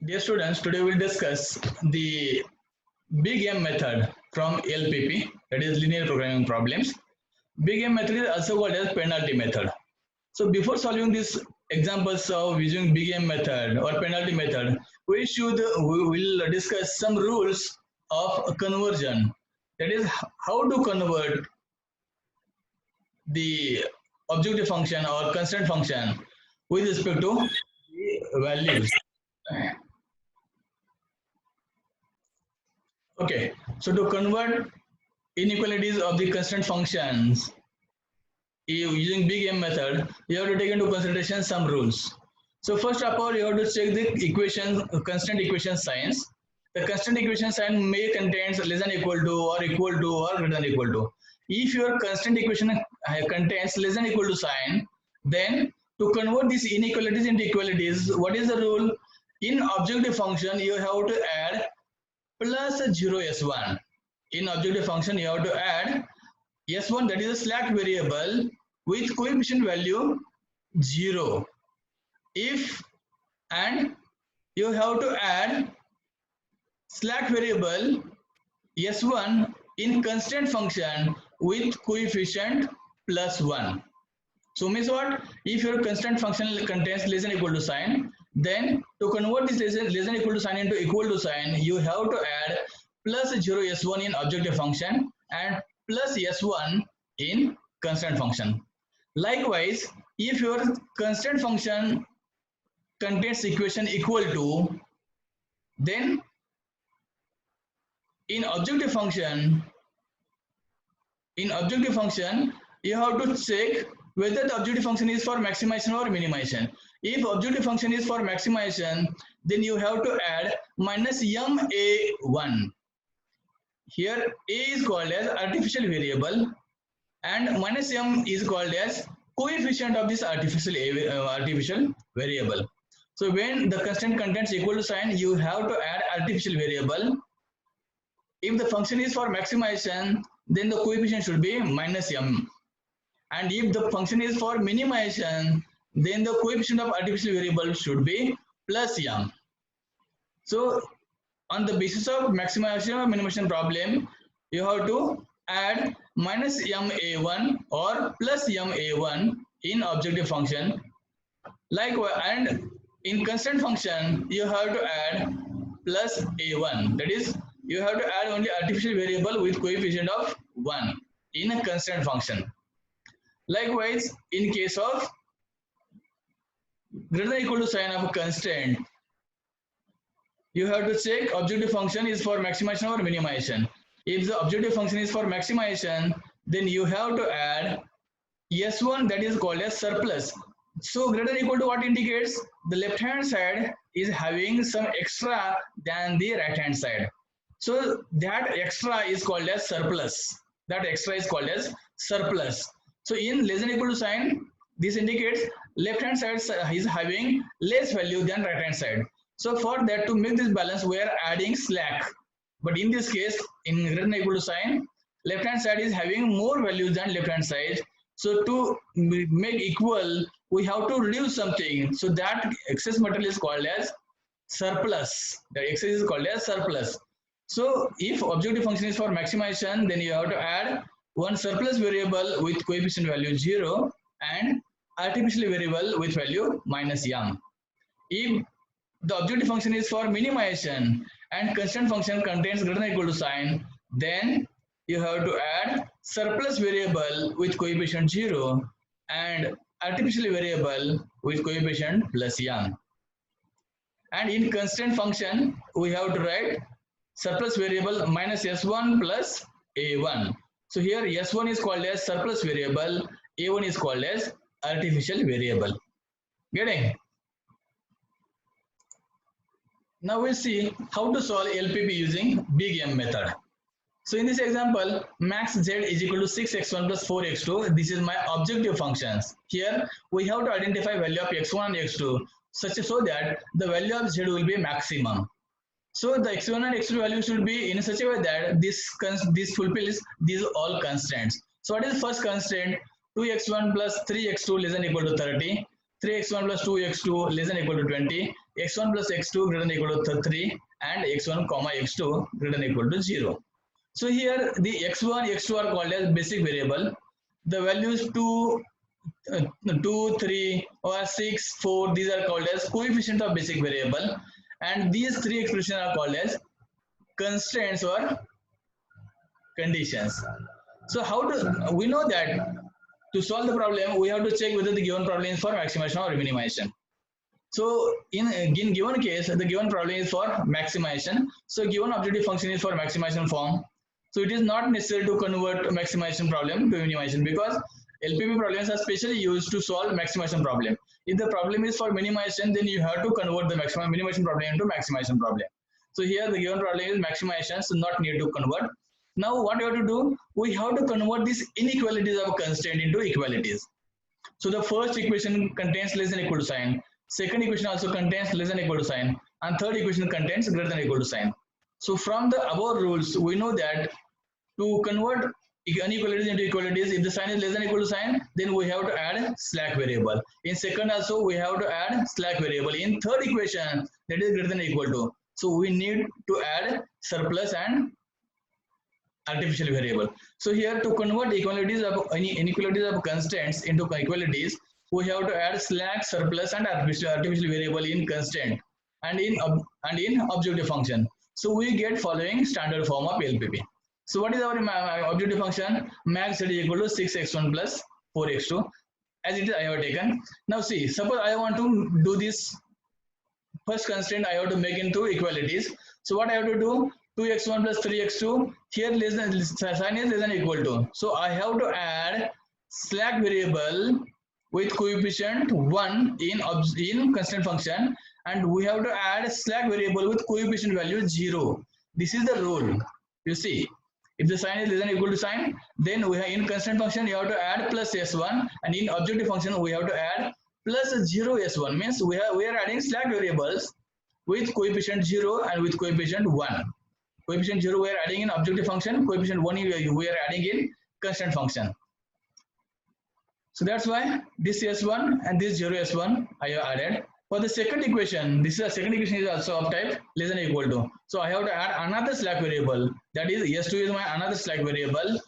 Dear students, today we'll discuss the Big M method from LPP, that is linear programming problems. Big M method is also called as penalty method. So before solving these examples of using Big M method or penalty method, we will discuss some rules of conversion. That is how to convert the objective function or constant function with respect to the values. Okay, so to convert inequalities of the constant functions using big M method, you have to take into consideration some rules. So first of all, you have to check the equation, constant equation signs. The constant equation sign may contains less than equal to or equal to or greater than equal to. If your constant equation contains less than equal to sign, then to convert these inequalities into equalities, what is the rule? In objective function, you have to add plus 0 s1. In objective function, you have to add s1, that is a slack variable with coefficient value 0. If and you have to add slack variable s1 in constant function with coefficient plus 1. So means what? If your constant function contains less than equal to sign, then to convert this less than equal to sign into equal to sign, you have to add plus 0 s1 in objective function and plus s1 in constant function. Likewise, if your constant function contains equation equal to, then in objective function, you have to check whether the objective function is for maximization or minimization. If objective function is for maximization, then you have to add minus ma1. Here a is called as artificial variable and minus m is called as coefficient of this artificial variable. So when the constant contains equal to sign, you have to add artificial variable. If the function is for maximization, then the coefficient should be minus m. And if the function is for minimization, then the coefficient of artificial variable should be plus m. So on the basis of maximization or minimization problem, you have to add minus ma1 or plus ma1 in objective function. Likewise, and in constant function, you have to add plus a1. That is, you have to add only artificial variable with coefficient of 1 in a constant function. Likewise, in case of greater than equal to sign of a constant, you have to check objective function is for maximization or minimization. If the objective function is for maximization, then you have to add s1, that is called as surplus. So greater than equal to what indicates the left hand side is having some extra than the right hand side. So that extra is called as surplus. That extra is called as surplus. So in less than equal to sign, this indicates left hand side is having less value than right hand side. So for that, to make this balance, we are adding slack. But in this case, in greater than equal to sign, left hand side is having more value than left hand side. So to make equal, we have to reduce something. So that excess material is called as surplus. The excess is called as surplus. So if objective function is for maximization, then you have to add one surplus variable with coefficient value 0 and artificial variable with value minus m. If the objective function is for minimization and constant function contains greater than equal to sign, then you have to add surplus variable with coefficient 0 and artificial variable with coefficient plus m. And in constant function, we have to write surplus variable minus s1 plus a1. So here s1 is called as surplus variable, a1 is called as artificial variable. Getting? Now we'll see how to solve LPP using big M method. So in this example, max z is equal to 6x1 plus 4x2. This is my objective functions. Here we have to identify value of x1 and x2 such so that the value of z will be maximum. So the x1 and x2 value should be in such a way that this fulfills these all constraints. So what is the first constraint? 2x1 plus 3x2 less than equal to 30. 3x1 plus 2x2 less than equal to 20. x1 plus x2 greater than equal to 3 and x1 comma x2 greater than equal to 0. So here the x1, x2 are called as basic variable. The values 2, 3 or 6, 4, these are called as coefficient of basic variable, and these three expressions are called as constraints or conditions. So how do we know that to solve the problem we have to check whether the given problem is for maximization or minimization. So in given case the given problem is for maximization, so given objective function is for maximization form, so it is not necessary to convert maximization problem to minimization, because LPP problems are specially used to solve maximization problem. If the problem is for minimization, then you have to convert the minimization problem into maximization problem. So here the given problem is maximization, so not need to convert. Now what we have to do, we have to convert these inequalities of constraint into equalities. So the first equation contains less than equal to sign, second equation also contains less than equal to sign, and third equation contains greater than equal to sign. So from the above rules, we know that to convert inequalities into equalities, if the sign is less than equal to sign, then we have to add slack variable. In second also, we have to add slack variable. In third equation, that is greater than equal to, so we need to add surplus and artificial variable. So here to convert inequalities of constants into equalities, we have to add slack, surplus, and artificial variable in constant and in objective function. So we get following standard form of LPP. So what is our objective function? Max z is equal to 6x1 plus 4x2. As it is, I have taken. Now see, suppose I want to do this first constraint, I have to make into equalities. So what I have to do? 2x1 plus 3x2. Here less than sign is less than equal to. So I have to add slack variable with coefficient 1 in constant function, and we have to add slack variable with coefficient value 0. This is the rule. You see, if the sign is less than equal to sign, then we have in constant function you have to add plus s1, and in objective function we have to add plus 0 s1. Means we are adding slack variables with coefficient 0 and with coefficient 1. Coefficient 0 we are adding in objective function, coefficient 1 we are adding in constant function. So that's why this s1 and this 0 s1 I have added. For the second equation, this is a second equation is also of type less than or equal to. So I have to add another slack variable, that is s2 is my another slack variable,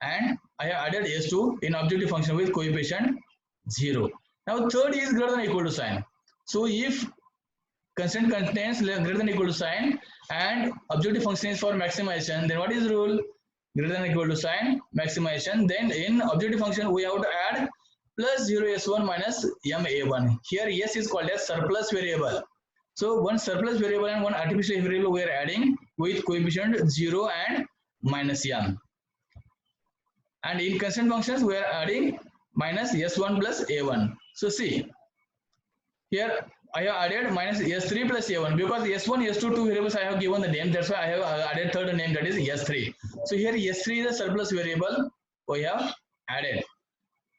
and I have added s2 in objective function with coefficient 0. Now third is greater than or equal to sign. So if constant contains greater than or equal to sign and objective function is for maximization, then what is the rule? Greater than or equal to sign, maximization. Then in objective function we have to add plus 0 s1 minus ma1. Here s is called as surplus variable. So one surplus variable and one artificial variable we are adding with coefficient 0 and minus m. And in constant functions we are adding minus s1 plus a1. So see, here I have added minus s3 plus a1, because s1, s2, two variables I have given the name. That's why I have added third name, that is s3. So here s3 is a surplus variable we have added.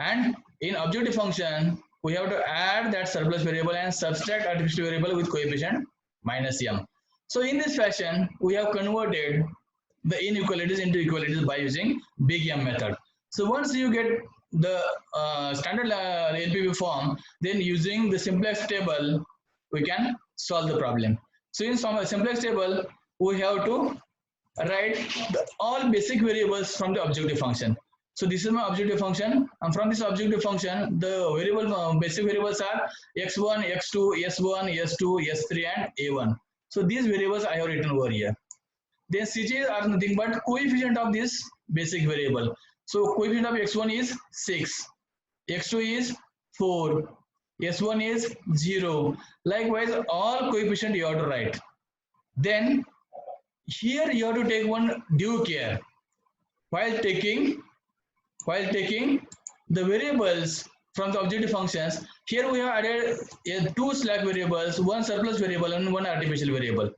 And in objective function, we have to add that surplus variable and subtract artificial variable with coefficient minus m. So in this fashion, we have converted the inequalities into equalities by using big M method. So once you get the standard LPP form, then using the simplex table, we can solve the problem. So in simplex table, we have to write all basic variables from the objective function. So this is my objective function, and from this objective function, the basic variables are x1, x2, s1, s2, s3, and a1. So these variables I have written over here. Then Cj's are nothing but coefficient of this basic variable. So coefficient of x1 is 6, x2 is 4, s1 is 0. Likewise, all coefficient you have to write. Then here you have to take one due care while taking the variables from the objective functions. Here we have added two slack variables, one surplus variable and one artificial variable.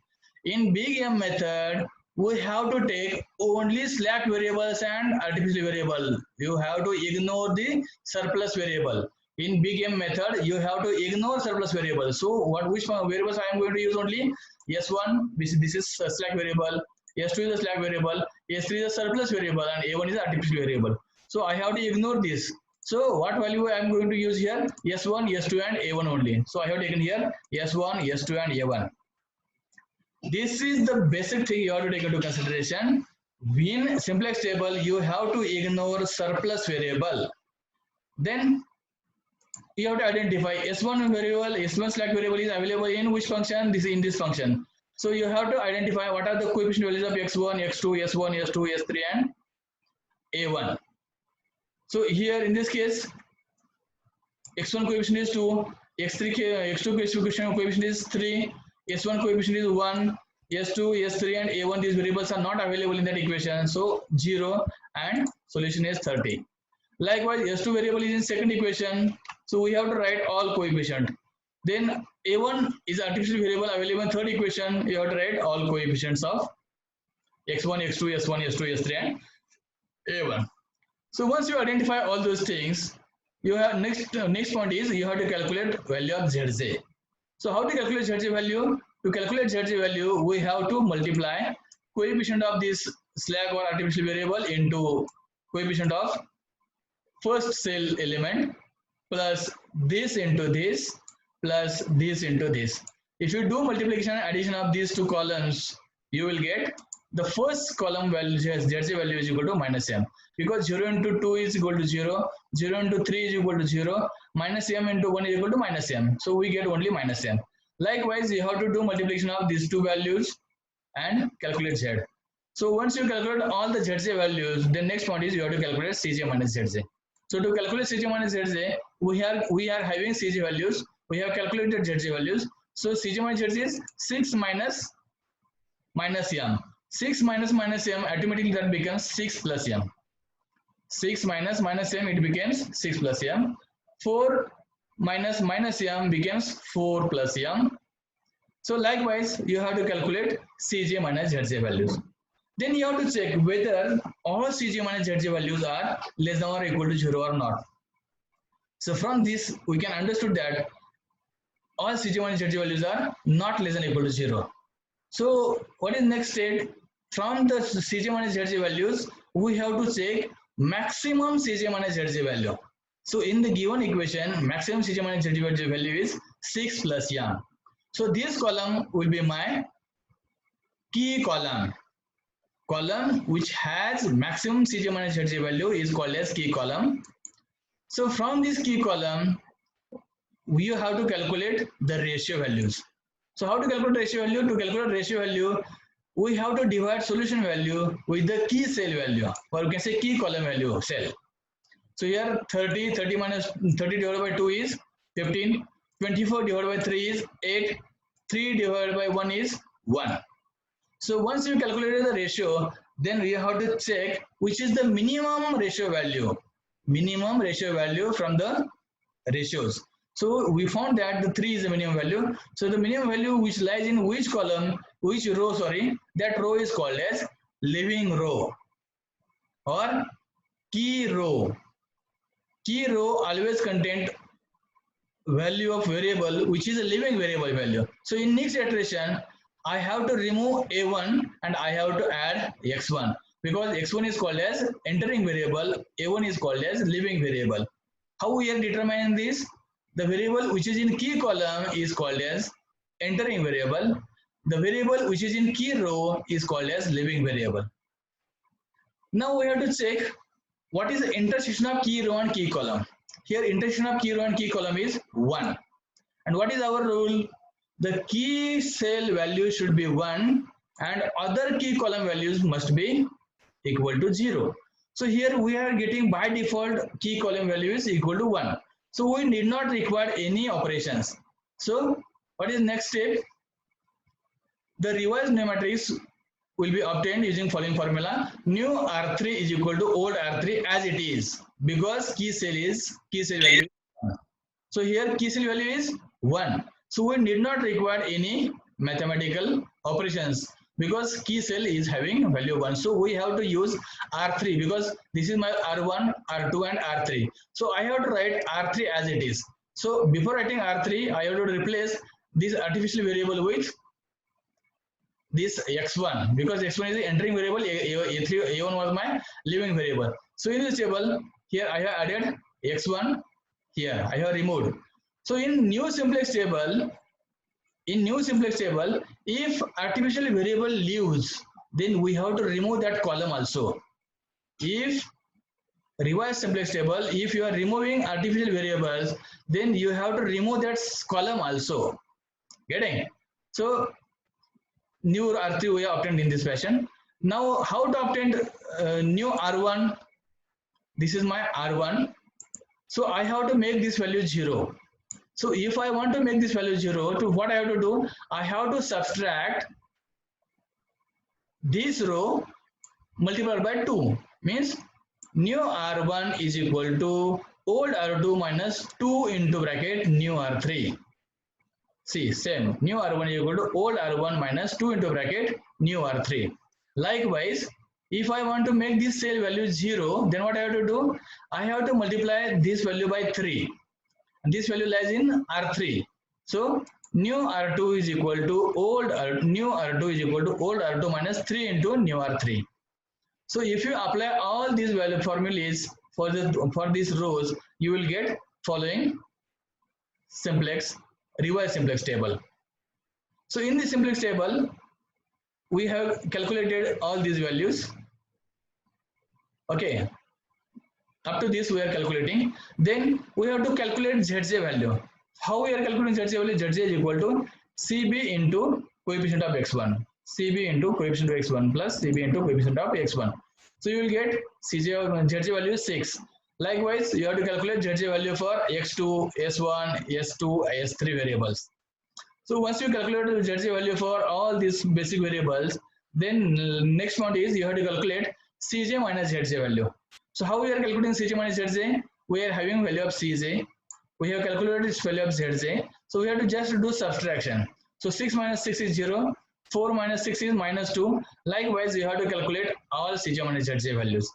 In big M method, we have to take only slack variables and artificial variable. You have to ignore the surplus variable. In big M method, you have to ignore surplus variable. So which variables I am going to use only? S1, this is a slack variable, S2 is a slack variable, S3 is a surplus variable, and A1 is an artificial variable. So I have to ignore this. So what value I am going to use here? S1, S2 and A1 only. So I have taken here S1, S2 and A1. This is the basic thing you have to take into consideration. In simplex table, you have to ignore surplus variable. Then you have to identify S1 variable, S1 slash variable is available in which function? This is in this function. So you have to identify what are the coefficient values of x1, x2, s1, s2, s3 and a1. So here in this case, x1 coefficient is 2, x3, x2 coefficient is 3, s1 coefficient is 1, s2, s3 and a1, these variables are not available in that equation. So 0 and solution is 30. Likewise, s2 variable is in second equation. So we have to write all coefficient. Then a1 is artificial variable available in third equation. You have to write all coefficients of x1, x2, s1, s2, s3 and a1. So once you identify all those things, you have next point is you have to calculate value of zj. So how to calculate zj value? To calculate zj value, we have to multiply coefficient of this slack or artificial variable into coefficient of first cell element plus this into this plus this into this. If you do multiplication and addition of these two columns, you will get the first column value zj value is equal to minus m, because 0 into 2 is equal to 0, 0 into 3 is equal to 0, minus m into 1 is equal to minus m. So we get only minus m. Likewise, you have to do multiplication of these two values and calculate z. So once you calculate all the zj values, the next point is you have to calculate cj minus zj. So to calculate cj minus zj, we are having cj values. We have calculated zj values. So cj minus zj is 6 minus m. 6 minus m, automatically that becomes 6 plus m. 6 minus m, it becomes 6 plus m. 4 minus m becomes 4 plus m. So likewise, you have to calculate cj minus zj values. Then you have to check whether all cj minus zj values are less than or equal to 0 or not. So from this, we can understood that all cj minus zj values are not less than or equal to 0. So what is next step? From the cj minus zj values, we have to check maximum cj minus zj value. So in the given equation, maximum cj minus zj value is 6 plus m. So this column will be my key column. Column which has maximum cj minus zj value is called as key column. So from this key column, we have to calculate the ratio values. So how to calculate ratio value? To calculate ratio value, we have to divide solution value with the key cell value, or you can say key column value cell. So here 30 minus 30 divided by 2 is 15, 24 divided by 3 is 8, 3 divided by 1 is 1. So once you calculate the ratio, then we have to check which is the minimum ratio value. Minimum ratio value from the ratios. So we found that the 3 is the minimum value. So the minimum value which lies in which column, which row, that row is called as living row or key row. Key row always contain value of variable which is a living variable value. So in next iteration, I have to remove a1 and I have to add x1, because x1 is called as entering variable, a1 is called as living variable. How we are determining this? The variable which is in key column is called as entering variable. The variable which is in key row is called as living variable. Now we have to check what is the intersection of key row and key column. Here intersection of key row and key column is 1. And what is our rule? The key cell value should be 1 and other key column values must be equal to 0. So here we are getting by default key column value is equal to 1. So we need not require any operations. So what is next step? The revised name matrix will be obtained using following formula. New R3 is equal to old R3 as it is, because key cell value is 1. So here key cell value is 1. So we need not require any mathematical operations because key cell is having value 1. So we have to use R3 because this is my R1, R2 and R3. So I have to write R3 as it is. So before writing R3, I have to replace this artificial variable with this x1, because x1 is the entering variable, a1 was my living variable. So in this table, here I have added x1 here I have removed. So in new simplex table, if artificial variable leaves, then we have to remove that column also. If revised simplex table, if you are removing artificial variables, then you have to remove that column also. Getting? So new R3 we have obtained in this fashion. Now how to obtain new R1? This is my R1. So I have to make this value 0. So if I want to make this value 0, to what I have to do? I have to subtract this row multiplied by 2. Means new R1 is equal to old R2 minus 2 into bracket new R3. See, same. New R1 is equal to old R1 minus 2 into bracket new R3. Likewise, if I want to make this cell value 0, then what I have to do? I have to multiply this value by 3. And this value lies in R3. So, new R2 is equal to new R2 is equal to old R2 minus 3 into new R3. So, if you apply all these value formulas for these rows, you will get following reverse simplex table. So in the simplex table, we have calculated all these values. Okay, up to this we are calculating. Then we have to calculate ZJ value. How we are calculating ZJ value? ZJ is equal to CB into coefficient of x1. CB into coefficient of x1 plus CB into coefficient of x1. So you will get ZJ value is 6. Likewise, you have to calculate ZJ value for x2, s1, s2, s3 variables. So once you calculate the ZJ value for all these basic variables, then next one is you have to calculate Cj minus Zj value. So how we are calculating Cj minus Zj? We are having value of Cj. We have calculated this value of Zj. So we have to just do subtraction. So 6 minus 6 is 0. 4 minus 6 is minus 2. Likewise, you have to calculate all Cj minus Zj values.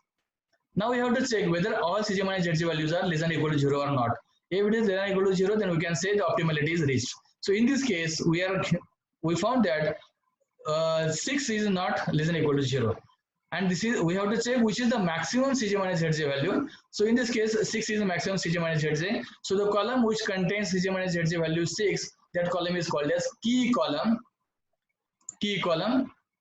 Now we have to check whether all Cj minus Zj values are less than or equal to 0 or not. If it is less than or equal to 0, then we can say the optimality is reached. So in this case, we found that 6 is not less than or equal to 0. And this is, we have to check which is the maximum Cj minus Zj value. So in this case, 6 is the maximum Cj minus Zj. So the column which contains Cj minus Zj value 6, that column is called as key column.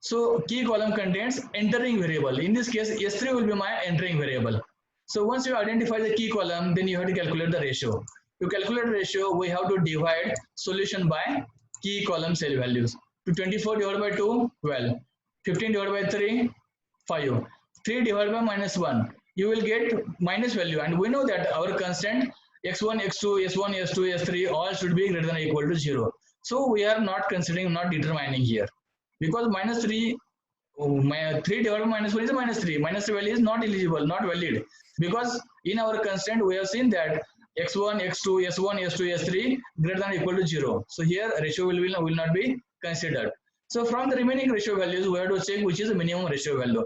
So key column contains entering variable. In this case, S3 will be my entering variable. So once you identify the key column, then you have to calculate the ratio. To calculate ratio, we have to divide solution by key column cell values. To 24 divided by 2, 12. 15 divided by 3, 5. 3 divided by minus 1. You will get minus value. And we know that our constant x1, x2, s1, s2, s3 all should be greater than or equal to 0. So we are not determining here. Because minus 3, 3 divided by minus 1 is minus 3. Minus 3 value is not eligible, not valid. Because in our constant, we have seen that x1, x2, s1, s2, s3 greater than or equal to 0. So here ratio will not be considered. So from the remaining ratio values, we have to check which is the minimum ratio value.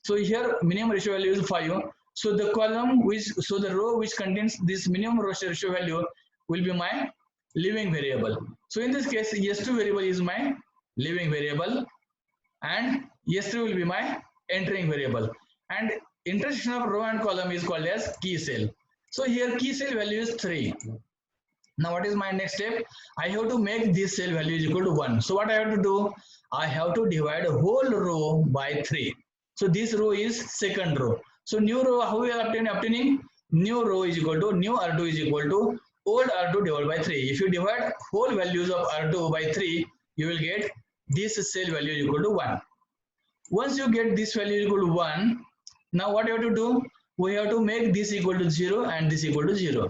So here minimum ratio value is 5. So the the row which contains this minimum ratio value will be my leaving variable. So in this case, s2 variable is my leaving variable and s3 will be my entering variable. And intersection of row and column is called as key cell. So here key cell value is 3. Now what is my next step? I have to make this cell value is equal to 1. So what I have to do? I have to divide a whole row by 3. So this row is second row. So new row, how we are obtaining? New row is equal to, new R2 is equal to old R2 divided by 3. If you divide whole values of R2 by 3, you will get this cell value is equal to 1. Once you get this value equal to 1, now what you have to do? We have to make this equal to 0 and this equal to 0.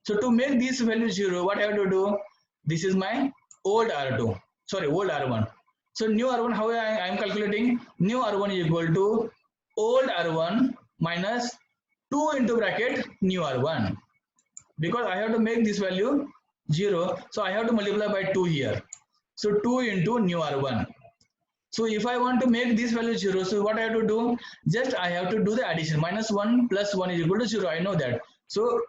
So to make this value 0, what I have to do? This is my old R2, sorry, old R1. So new R1, how I am calculating? New R1 is equal to old R1 minus 2 into bracket new R1. Because I have to make this value 0, so I have to multiply by 2 here. So 2 into new R1. So if I want to make this value 0, so what I have to do? Just I have to do the addition. Minus 1 plus 1 is equal to 0. I know that. So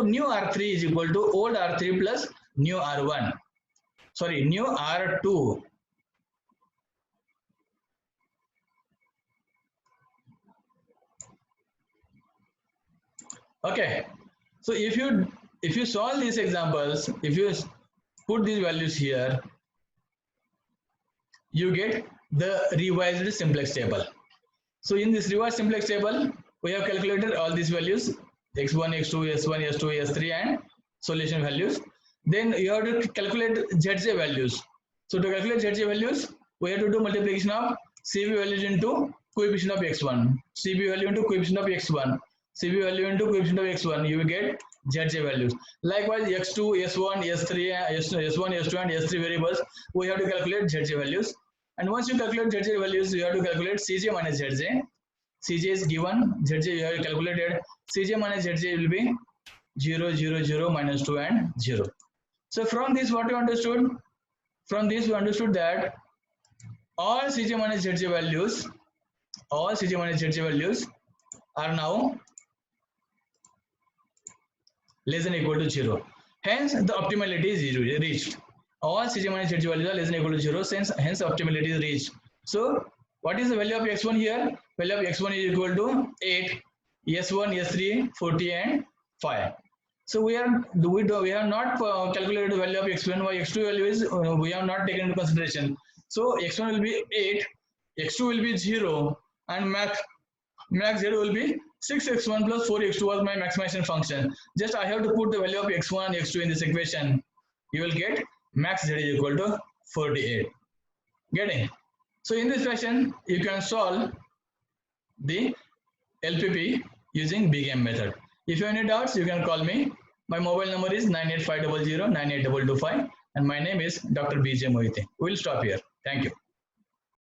new R3 is equal to old R3 plus new R1. Sorry, new R2. Okay. So if you solve these examples, if you put these values here, you get the revised simplex table. So in this revised simplex table, we have calculated all these values, x1, x2, s1, s2, s3 and solution values. Then you have to calculate zj values. So to calculate zj values, we have to do multiplication of cv values into coefficient of x1, cv value into coefficient of x1, cv value into coefficient of x1, you will get zj values. Likewise, x2, s1, s3, s1, s2 and s3 variables, we have to calculate zj values. And once you calculate zj values, you have to calculate cj minus zj. Cj is given, zj you have calculated, cj minus zj will be 0, 0, 0, minus 2 and 0. So from this, what we understood? From this we understood that all cj minus zj values, are now less than or equal to 0. Hence the optimality is reached. All cj minus zj values are less than or equal to 0, hence optimality is reached. So what is the value of x1 here? Value of x1 is equal to 8, s1, s3, 40 and 5. So we have not calculated the value of x1. Why x2 value is we have not taken into consideration. So x1 will be 8, x2 will be 0, and max 0 will be 6x1 plus 4x2 was my maximization function. Just I have to put the value of x1 and x2 in this equation. You will get max z is equal to 48. Getting? So in this fashion, you can solve the LPP using BGAM method. If you have any doubts, you can call me. My mobile number is 98500 98225 and my name is Dr. BJ Mohite. We will stop here. Thank you.